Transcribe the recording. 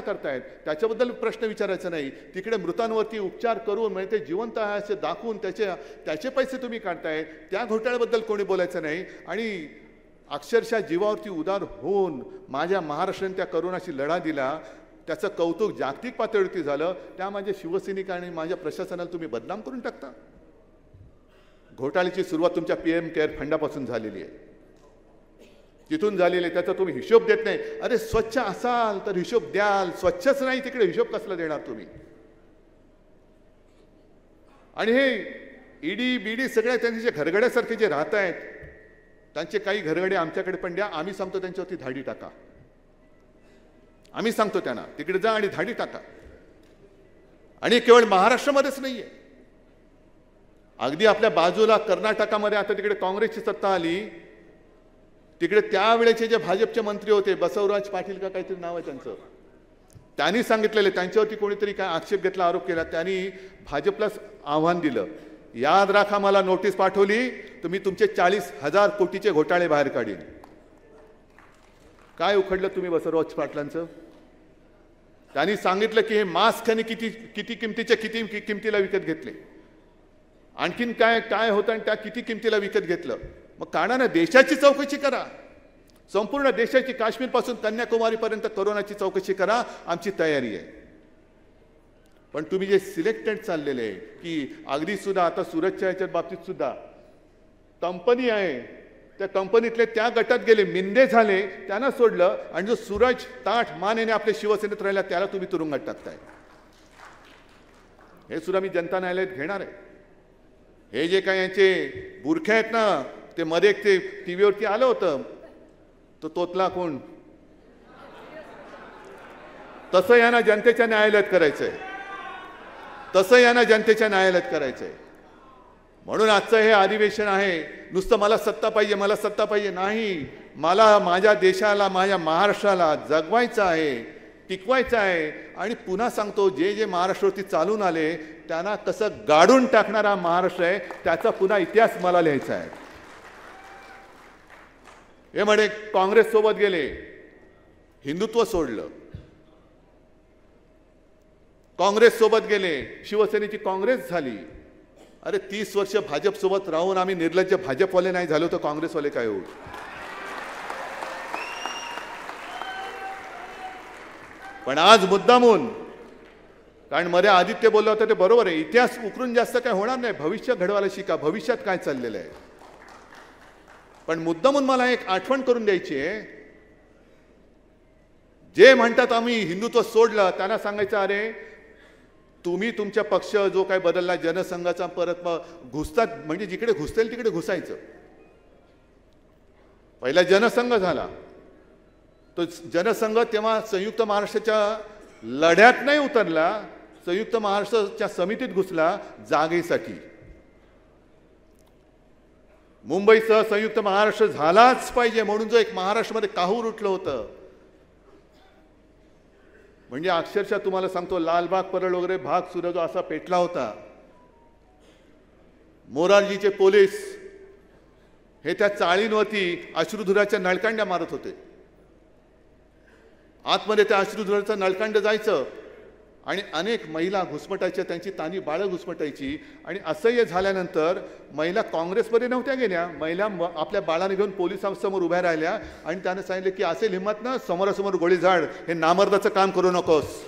करतायत त्याच्याबद्दल प्रश्न विचारायचा नाही. तिकडे मृतांवरती उपचार करून म्हणजे ते जिवंत आहे असे दाखवून त्याचे पैसे तुम्ही काढताय, त्या घोटाळ्याबद्दल कोणी बोलायचं नाही. आणि अक्षरशः जीवावरती उदार होऊन माझ्या महाराष्ट्राने त्या करोनाशी लढा दिला, त्याचं कौतुक जागतिक पातळीवरती झालं. त्या माझ्या शिवसैनिक आणि माझ्या प्रशासनाला तुम्ही बदनाम करून टाकता. घोटाळ्याची सुरुवात तुमच्या PM केअर फंडापासून झालेली आहे, तिथून झालेली आहे. त्याचा तुम्ही हिशोब देत नाही. अरे स्वच्छ असाल तर हिशोब द्याल, स्वच्छच नाही तिकडे हिशोब कसला देणार तुम्ही? आणि हे ईडी बीडी सगळे त्यांचे जे घरगड्यासारखे जे राहत आहेत, त्यांचे काही घरगडे आमच्याकडे पण द्या. आम्ही सांगतो त्यांच्यावरती धाडी टाका. आम्ही सांगतो त्यांना तिकडे जा आणि धाडी टाका. आणि केवळ महाराष्ट्रामध्येच नाहीये, अगदी आपल्या बाजूला कर्नाटकामध्ये आता तिकडे काँग्रेसची सत्ता आली, तिकडे त्यावेळेचे जे भाजपचे मंत्री होते बसवराज पाटील का काहीतरी नाव आहे त्यांचं, त्यांनी सांगितलेले त्यांच्यावरती कोणीतरी काय आक्षेप घेतला, आरोप केला, त्यांनी भाजपला आव्हान दिलं, याद राखा मला नोटीस पाठवली तर मी तुमचे 40,000 कोटीचे घोटाळे बाहेर काढीन. काय उखडलं तुम्ही बसवराज पाटलांचं? त्यांनी सांगितलं की हे मास्क आणि किती किमतीचे किती किमतीला विकत घेतले, आणखीन काय काय होतं आणि त्या किती किमतीला विकत घेतलं. मग काढा ना, देशाची चौकशी करा, संपूर्ण देशाची, काश्मीरपासून कन्याकुमारीपर्यंत करोनाची चौकशी करा, आमची तयारी आहे. पण तुम्ही जे सिलेक्टेड चाललेले आहे की अगदी सुद्धा आता सुरतच्या याच्या बाबतीत सुद्धा कंपनी आहे, त्या कंपनीतले त्या गटात गेले, मिंदे झाले, त्यांना सोडलं, आणि जो सूरज ताठ मानेने आपल्या शिवसेनेत राहिला त्याला तुम्ही तुरुंगात टाकताय. हे सुद्धा मी जनता न्यायालयात घेणार आहे. हे जे काही यांचे बुरखे आहेत ना, ते मध्ये एक ते टीव्हीवरती आलं होतं, तो तोतला कोण, तसं यांना जनतेच्या न्यायालयात करायचंय, तसं यांना जनतेच्या न्यायालयात करायचंय. म्हणून आजचं हे अधिवेशन आहे, नुसतं मला सत्ता पाहिजे, मला सत्ता पाहिजे नाही, मला माझ्या देशाला, माझ्या महाराष्ट्राला जगवायचं आहे, टिकवायचं आहे. आणि पुन्हा सांगतो, जे जे महाराष्ट्रावरती चालून आले त्यांना कसं गाडून टाकणारा महाराष्ट्र आहे, त्याचा पुन्हा इतिहास मला लिहायचा आहे. हे म्हणे काँग्रेस सोबत गेले, हिंदुत्व सोडलं, काँग्रेस सोबत गेले, शिवसेनेची काँग्रेस झाली. अरे 30 वर्ष भाजप सोबत राहून आम्ही निर्लज्ज भाजपवाले नाही झालो तर काँग्रेसवाले काय होऊ? पण आज मुद्दामून, कारण मध्ये आदित्य बोलला होता ते बरोबर आहे, इतिहास उकरून जास्त काय होणार नाही, भविष्य घडवायला शिका, भविष्यात काय चाललेलं आहे. पण मुद्दामून मला एक आठवण करून द्यायची आहे, जे म्हणतात आम्ही हिंदुत्व सोडलं त्यांना सांगायचं, अरे तुम्ही तुमच्या पक्ष जो काय बदलला, जनसंघाचा परत घुसतात, म्हणजे जिकडे घुसतील तिकडे घुसायचं. पहिला जनसंघ झाला, तो जनसंघ तेव्हा संयुक्त महाराष्ट्राच्या लढ्यात नाही उतरला, संयुक्त महाराष्ट्राच्या समितीत घुसला जागेसाठी. मुंबईसह संयुक्त महाराष्ट्र झालाच पाहिजे म्हणून जो एक महाराष्ट्रामध्ये काहूर उठलं होतं, म्हणजे अक्षरशः तुम्हाला सांगतो लालबाग परळ वगैरे भाग सुद्धा जो असा पेटला होता. मोरारजीचे पोलीस हे त्या चाळींवरती अश्रुधुराच्या नळकांड्या मारत होते. आतमध्ये त्या अश्रुधुराचं नळकांड जायचं आणि अनेक महिला घुसमटायच्या, त्यांची तानी बाळं घुसमटायची. आणि असह्य झाल्यानंतर महिला काँग्रेसमध्ये नव्हत्या गेल्या, महिला आपल्या बाळाने घेऊन पोलिसांसमोर उभ्या राहिल्या आणि त्याने सांगितले की असेल हिंमत ना समोरासमोर गोळी झाड, हे नामर्दाचं काम करू नकोस.